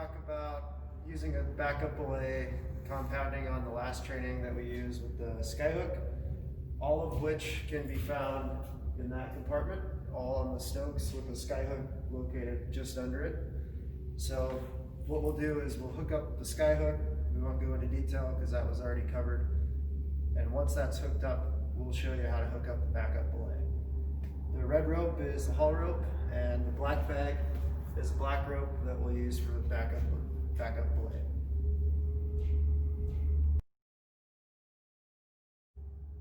talk about using a backup belay, compounding on the last training that we used with the SkyHook, all of which can be found in that compartment, all on the Stokes with the SkyHook located just under it. So what we'll do is we'll hook up the SkyHook. We won't go into detail because that was already covered. And once that's hooked up, we'll show you how to hook up the backup belay. The red rope is the haul rope, and the black bag is a black rope that we'll use for the backup belay.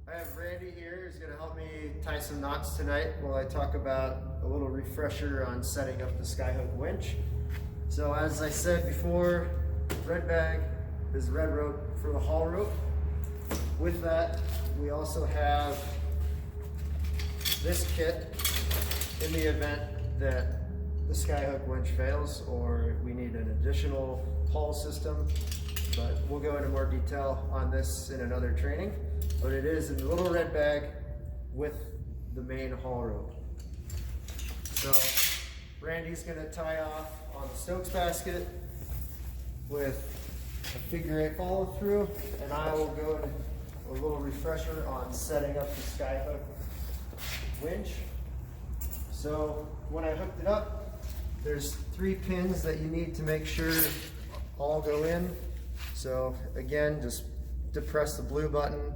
I have Randy here who's going to help me tie some knots tonight while I talk about a little refresher on setting up the SkyHook winch. So as I said before, red bag is the red rope for the haul rope. With that, we also have this kit in the event that the SkyHook winch fails or we need an additional haul system, but we'll go into more detail on this in another training. But it is in the little red bag with the main haul rope. So Randy's going to tie off on the Stokes basket with a figure-8 follow through, and I will go into a little refresher on setting up the SkyHook winch. So when I hooked it up, there's 3 pins that you need to make sure all go in. So again, just depress the blue button,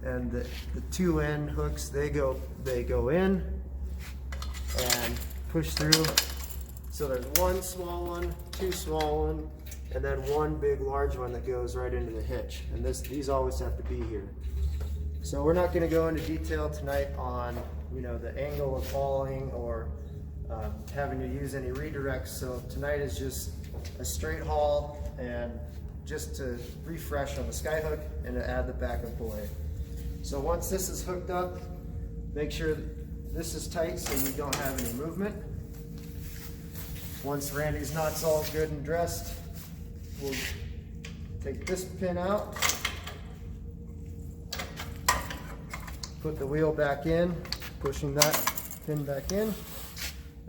and the 2 end hooks, they go in and push through. So there's 1 small one, 2 small one, and then 1 big large one that goes right into the hitch. And these always have to be here. So we're not going to go into detail tonight on the angle of hauling or having to use any redirects. So tonight is just a straight haul and just to refresh on the SkyHook and to add the backup belay. So once this is hooked up, make sure this is tight so you don't have any movement. Once Randy's knot's all good and dressed, we'll take this pin out, put the wheel back in, pushing that pin back in,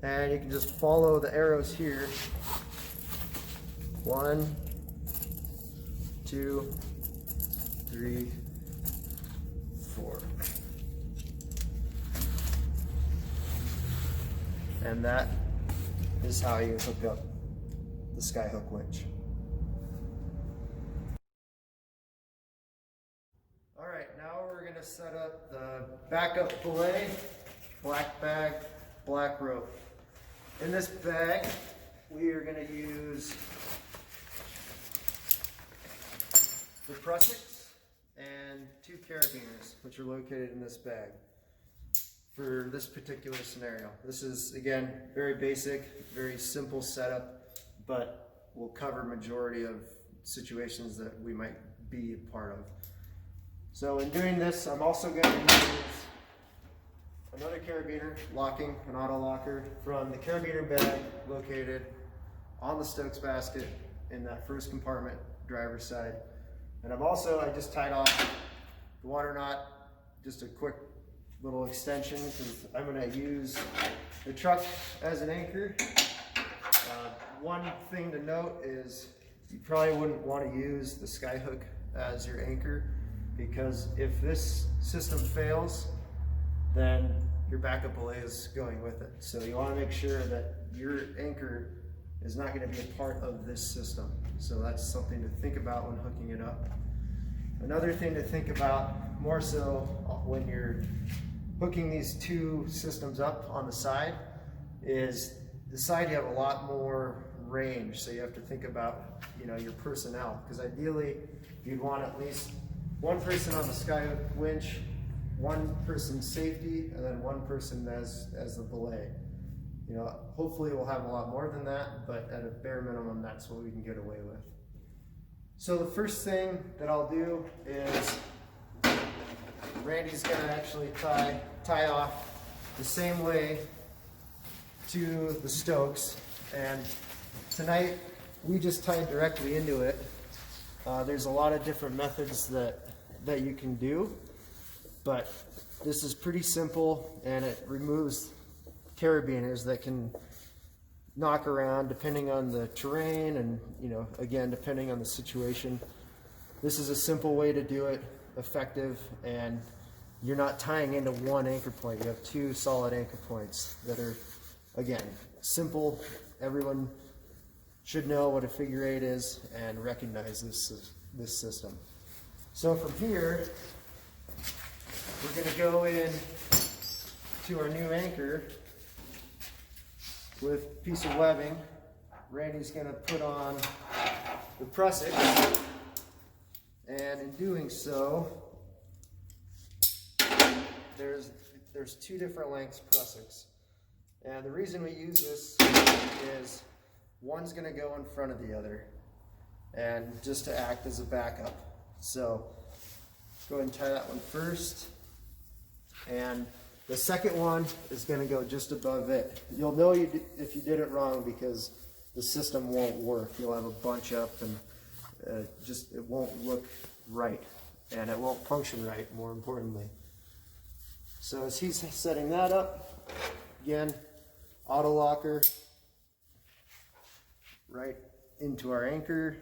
and you can just follow the arrows here. 1, 2, 3, 4. And that is how you hook up the SkyHook winch. Alright, now we're going to set up the backup belay, black bag, black rope. In this bag, we are going to use the prussics and 2 carabiners, which are located in this bag for this particular scenario. This is, again, very basic, very simple setup, but will cover majority of situations that we might be a part of. So in doing this, I'm also going to use another carabiner, locking, an auto locker, from the carabiner bag located on the Stokes basket in that first compartment, driver's side. And I just tied off the water knot, just a quick little extension because I'm going to use the truck as an anchor. One thing to note is you probably wouldn't want to use the SkyHook as your anchor, because if this system fails, then your backup belay is going with it. So you want to make sure that your anchor is not going to be a part of this system. So that's something to think about when hooking it up. Another thing to think about, more so when you're hooking these 2 systems up on the side, is the side you have a lot more range. So you have to think about your personnel, because ideally you'd want at least 1 person on the SkyHook winch, 1 person safety, and then 1 person as the belay. Hopefully we'll have a lot more than that, but at a bare minimum, that's what we can get away with. So the first thing that I'll do is Randy's going to actually tie off the same way to the Stokes, and tonight we just tied directly into it. There's a lot of different methods that you can do, but this is pretty simple, and it removes carabiners that can knock around depending on the terrain and, you know, again, depending on the situation. This is a simple way to do it, effective, and you're not tying into one anchor point. You have two solid anchor points that are, again, simple. Everyone should know what a figure eight is and recognize this system. So from here, we're going to go in to our new anchor with a piece of webbing. Randy's going to put on the prusik, and in doing so, there's two different lengths prusiks. And the reason we use this is one's going to go in front of the other, and just to act as a backup. So go ahead and tie that one first, and the second one is going to go just above it. You'll know if you did it wrong because the system won't work. You'll have a bunch up, and it won't look right, and it won't function right, more importantly. So as he's setting that up, again, auto locker right into our anchor.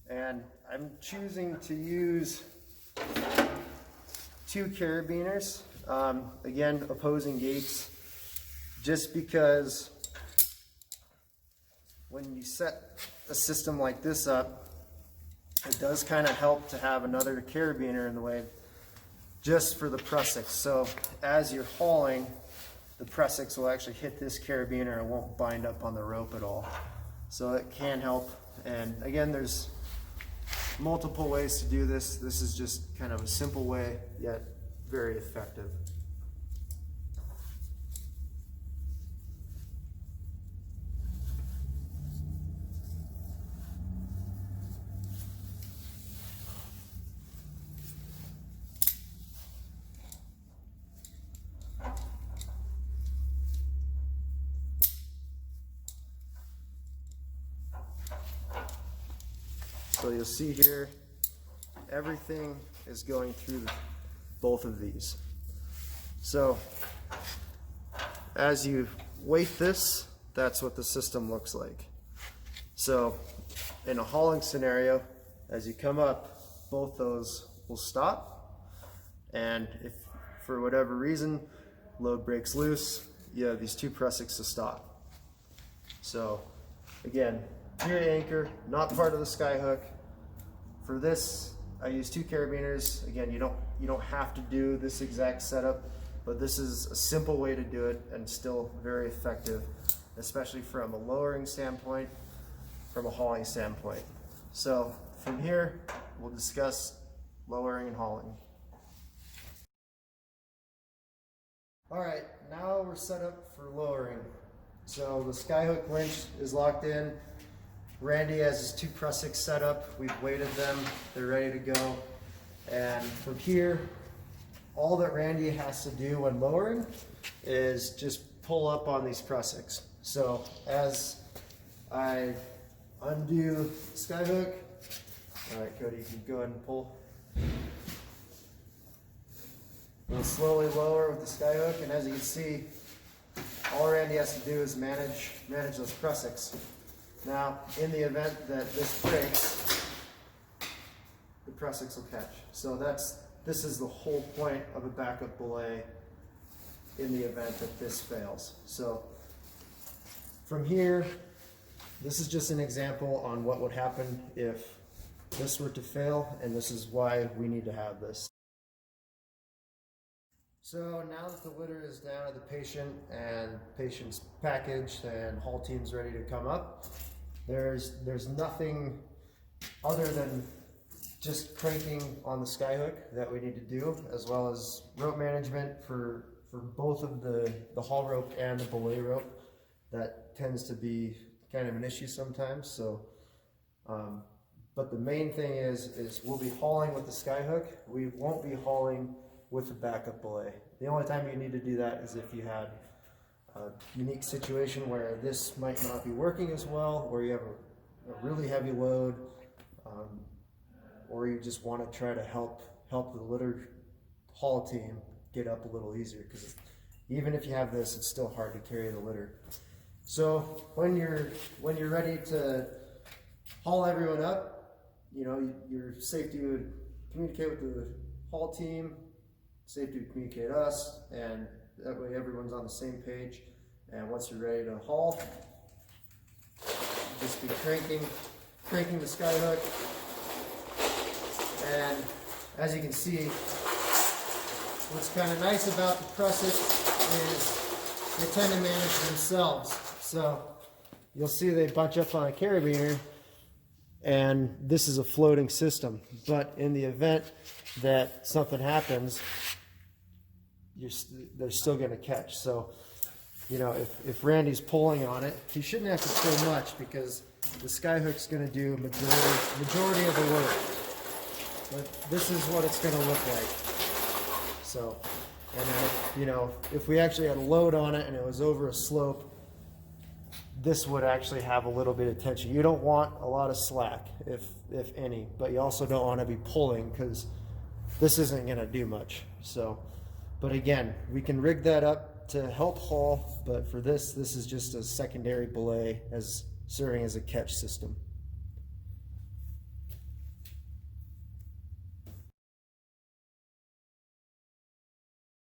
And I'm choosing to use two carabiners, again, opposing gates, just because when you set a system like this up, it does kind of help to have another carabiner in the way just for the prusiks. So as you're hauling, the prusiks will actually hit this carabiner and won't bind up on the rope at all. So it can help. And again, there's multiple ways to do this. This is just kind of a simple way, yet very effective. So you'll see here, everything is going through both of these. So as you weight this, that's what the system looks like. So in a hauling scenario, as you come up, both those will stop. And if for whatever reason, load breaks loose, you have these two prusiks to stop. So again, rear anchor, not part of the SkyHook. For this, I use two carabiners. Again, you don't have to do this exact setup, but this is a simple way to do it and still very effective, especially from a lowering standpoint, from a hauling standpoint. So from here, we'll discuss lowering and hauling. All right, now we're set up for lowering. So the SkyHook winch is locked in. Randy has his two prusiks set up. We've weighted them. They're ready to go. And from here, all that Randy has to do when lowering is just pull up on these prusiks. So as I undo SkyHook, all right, Cody, you can go ahead and pull. We'll slowly lower with the SkyHook, and as you can see, all Randy has to do is manage those prusiks. Now, in the event that this breaks, the prusiks will catch. So this is the whole point of a backup belay in the event that this fails. So from here, this is just an example on what would happen if this were to fail, and this is why we need to have this. So now that the litter is down at the patient and patient's packaged and haul team's ready to come up, there's nothing other than just cranking on the SkyHook that we need to do, as well as rope management for both of the haul rope and the belay rope. That tends to be kind of an issue sometimes. So, but the main thing is we'll be hauling with the SkyHook. We won't be hauling with a backup belay. The only time you need to do that is if you had a unique situation where this might not be working as well, or you have a really heavy load, or you just want to try to help the litter haul team get up a little easier, because even if you have this, it's still hard to carry the litter. So when you're ready to haul everyone up, you know, your safety would communicate with the haul team, safety would communicate us, and that way everyone's on the same page. And once you're ready to haul, just be cranking the SkyHook. And as you can see, what's kind of nice about the prussets is they tend to manage themselves. So you'll see they bunch up on a carabiner, and this is a floating system. But in the event that something happens, they're still going to catch. So, you know, if Randy's pulling on it, he shouldn't have to pull much, because the SkyHook's going to do majority of the work. But this is what it's going to look like. So, and then, you know, if we actually had a load on it and it was over a slope, this would actually have a little bit of tension. You don't want a lot of slack, if any, but you also don't want to be pulling, because this isn't going to do much. So, but again, we can rig that up to help haul, but for this is just a secondary belay as serving as a catch system.